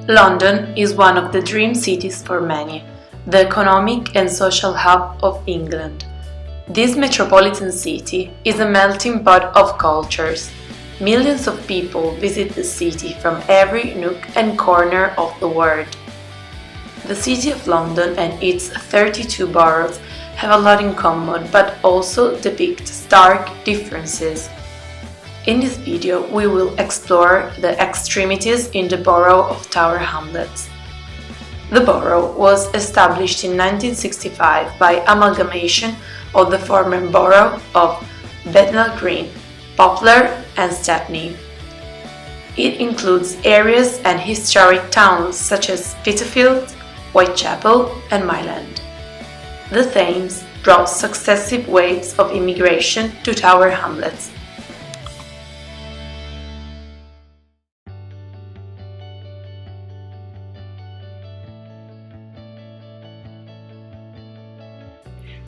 London is one of the dream cities for many, the economic and social hub of England. This metropolitan city is a melting pot of cultures. Millions of people visit the city from every nook and corner of the world. The City of London and its 32 boroughs have a lot in common, but also depict stark differences. In this video, we will explore the extremities in the borough of Tower Hamlets. The borough was established in 1965 by amalgamation of the former borough of Bethnal Green, Poplar and Stepney. It includes areas and historic towns such as Spitalfields, Whitechapel and Milan. The Thames brought successive waves of immigration to Tower Hamlets.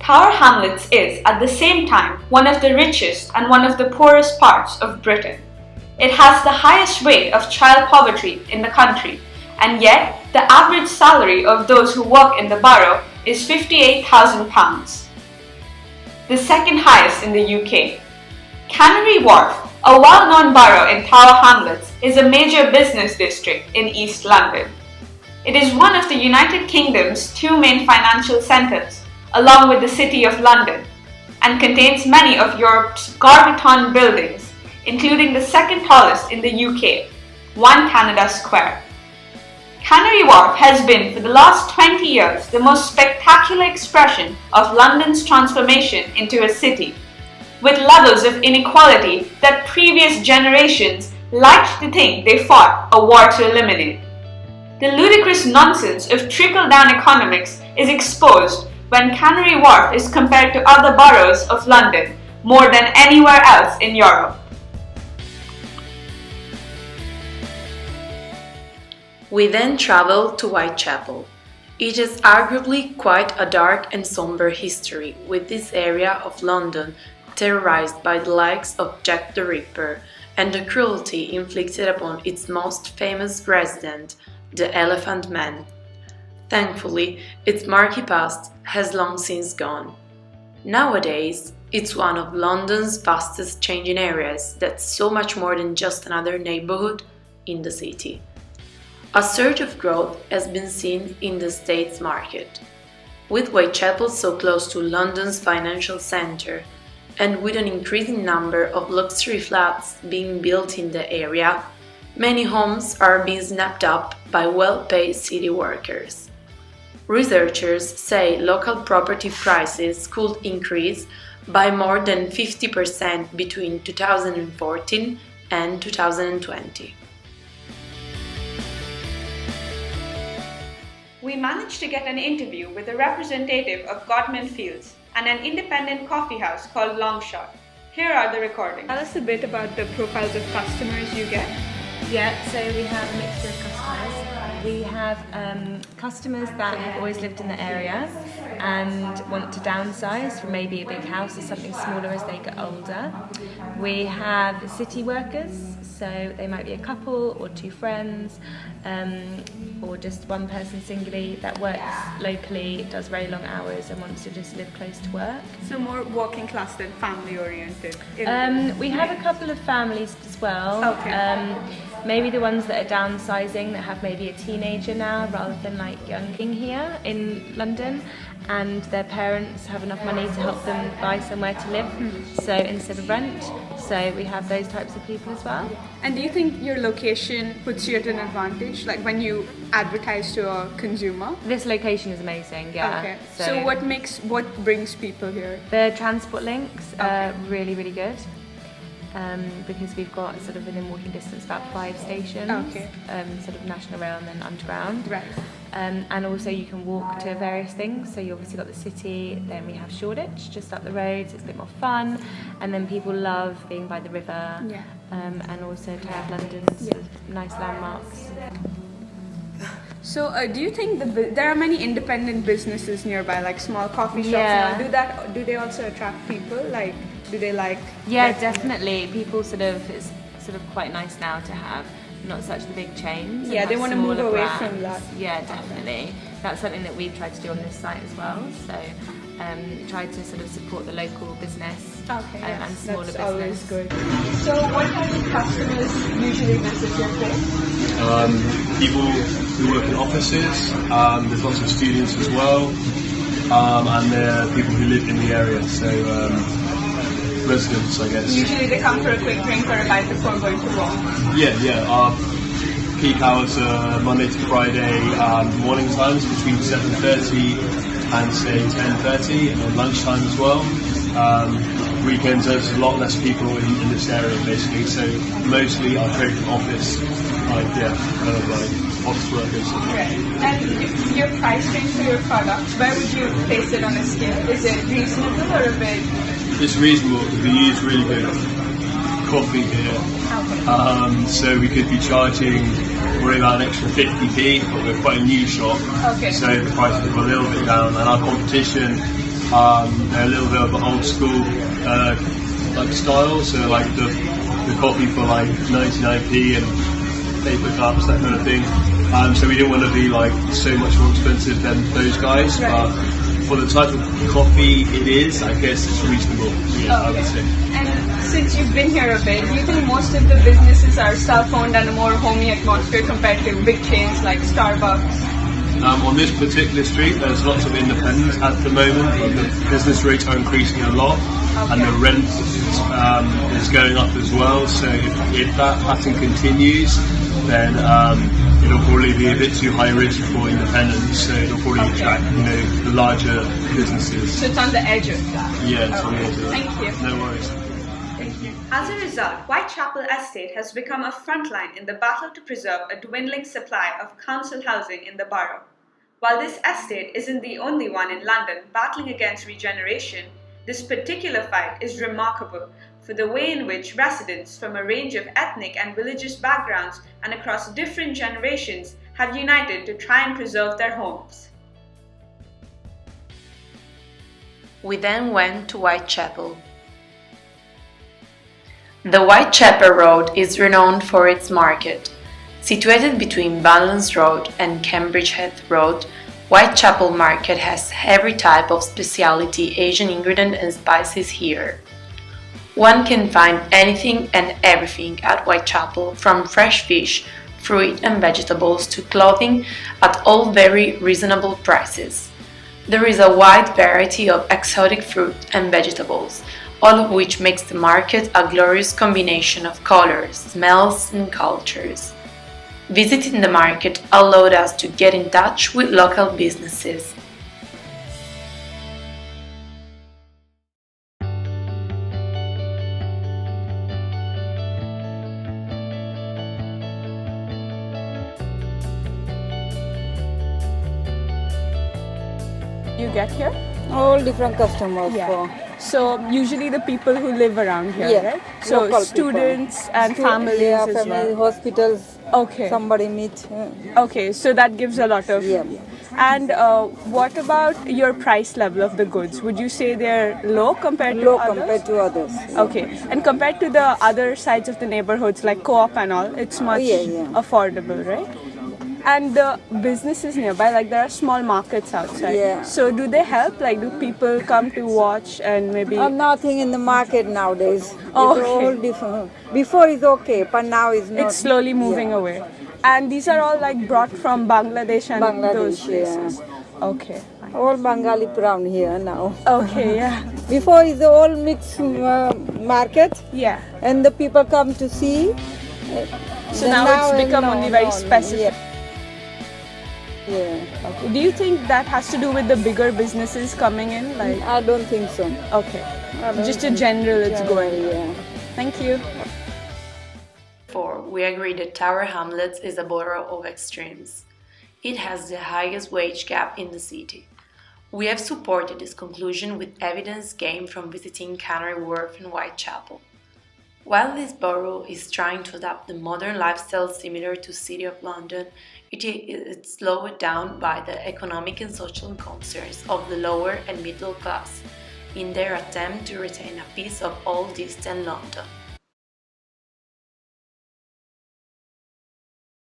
Tower Hamlets is, at the same time, one of the richest and one of the poorest parts of Britain. It has the highest rate of child poverty in the country, and yet the average salary of those who work in the borough is £58,000, the second highest in the UK. Canary Wharf, a well-known borough in Tower Hamlets, is a major business district in East London. It is one of the United Kingdom's two main financial centres, along with the City of London, and contains many of Europe's Garbiton buildings, including the second tallest in the UK, 1 Canada Square. Canary Wharf has been, for the last 20 years, the most spectacular expression of London's transformation into a city, with levels of inequality that previous generations liked to think they fought a war to eliminate. The ludicrous nonsense of trickle-down economics is exposed when Canary Wharf is compared to other boroughs of London more than anywhere else in Europe. We then travel to Whitechapel. It is arguably quite a dark and somber history, with this area of London terrorized by the likes of Jack the Ripper and the cruelty inflicted upon its most famous resident, the Elephant Man. Thankfully, its murky past has long since gone. Nowadays, it's one of London's fastest changing areas that's so much more than just another neighborhood in the city. A surge of growth has been seen in the estates market. With Whitechapel so close to London's financial centre, and with an increasing number of luxury flats being built in the area, many homes are being snapped up by well-paid city workers. Researchers say local property prices could increase by more than 50% between 2014 and 2020. We managed to get an interview with a representative of Godman Fields and an independent coffee house called Longshot. Here are the recordings. Tell us a bit about the profiles of customers you get. Yeah, so we have a mixture of customers. We have customers that have always lived in the area and want to downsize from maybe a big house or something smaller as they get older. We have city workers, so they might be a couple or two friends, or just one person singly that works locally, does very long hours and wants to just live close to work. So more working class than family oriented? We have a couple of families as well. Okay. Maybe the ones that are downsizing that have maybe a teenager now rather than like young king here in London, and their parents have enough money to help them buy somewhere to live, so instead of rent. So we have those types of people as well. And do you think your location puts you at an advantage, like when you advertise to a consumer? This location is amazing, yeah. Okay. So what brings people here? The transport links are really, really good. Because we've got sort of within walking distance about 5 stations, sort of National Rail and then Underground. Right. And also you can walk to various things, so you obviously got the city, then we have Shoreditch just up the road, so it's a bit more fun, and then people love being by the river, and also Tower of London's sort of nice landmarks. So do you think there are many independent businesses nearby, like small coffee shops? Yeah. Do they also attract people? Like, do they like? Yeah, definitely. People it's sort of quite nice now to have not such the big chains. Yeah, they want to move away brands. from that. Yeah, definitely. That's something that we've tried to do on this site as well. So try to sort of support the local business and smaller that's business. always good. So what type of customers usually visit your place? People who work in offices, there's lots of students as well, and there are people who live in the area, so residents, I guess. Usually they come for a quick drink or a bite before going to work. Yeah. Our peak hours are Monday to Friday, morning times between 7:30 and say 10:30, and lunchtime as well. Weekends there's a lot less people in this area basically, so mostly I trade from office, office workers. Right. And your price range for your products, where would you place it on a scale? Is it reasonable or a bit? It's reasonable because we use really good coffee here. Okay. So we could be charging probably about an extra 50p, but we're quite a new shop, so the prices are a little bit down. And our competition, they're a little bit of an old school like style, so like the coffee for like 99p and paper cups, that kind of thing. So we didn't want to be like so much more expensive than those guys, but for the type of coffee it is, I guess it's reasonable. Yeah, I would say. And since you've been here a bit, do you think most of the businesses are self-owned and a more homey atmosphere compared to big chains like Starbucks? On this particular street, there's lots of independents at the moment, but the business rates are increasing a lot, and the rent is going up as well. So if that pattern continues, then it'll probably be a bit too high risk for independents. So it'll probably attract, the larger businesses. So it's on the edge of that. Yeah, it's on the edge of that. Thank you. No worries. Thank you. As a result, Whitechapel Estate has become a frontline in the battle to preserve a dwindling supply of council housing in the borough. While this estate isn't the only one in London battling against regeneration, this particular fight is remarkable for the way in which residents from a range of ethnic and religious backgrounds and across different generations have united to try and preserve their homes. We then went to Whitechapel. The Whitechapel Road is renowned for its market. Situated between Balance Road and Cambridge Heath Road, Whitechapel Market has every type of specialty Asian ingredient and spices here. One can find anything and everything at Whitechapel, from fresh fish, fruit and vegetables to clothing at all very reasonable prices. There is a wide variety of exotic fruit and vegetables, all of which makes the market a glorious combination of colors, smells and cultures. Visiting the market allowed us to get in touch with local businesses. You get here? All different customers. So usually the people who live around here, right? So local students and families yeah, as family, well. hospitals. Okay. Somebody meet. Okay, so that gives a lot of. Yeah. And what about your price level of the goods? Would you say they're low compared to Low others? compared to others. Okay, and compared to the other sides of the neighborhoods like Co-op and all, it's much affordable, right? And the businesses nearby, like there are small markets outside. Yeah. So do they help? Like do people come to watch and maybe? Nothing in the market nowadays. Oh, It's okay. all different. Before it's okay, but now it's not. It's slowly moving away. And these are all like brought from Bangladesh and those Bangladesh, places. Okay. All Bengali brown here now. Okay, yeah. Before it's all mixed market, Yeah. and the people come to see. So now it's become only very specific. Yeah. Okay. Do you think that has to do with the bigger businesses coming in? Like, I don't think so. okay. Just a general, it's going. Yeah. Thank you. 4. We agree that Tower Hamlets is a borough of extremes. It has the highest wage gap in the city. We have supported this conclusion with evidence gained from visiting Canary Wharf and Whitechapel. While this borough is trying to adapt the modern lifestyle similar to City of London, it is slowed down by the economic and social concerns of the lower and middle class in their attempt to retain a piece of old East End London.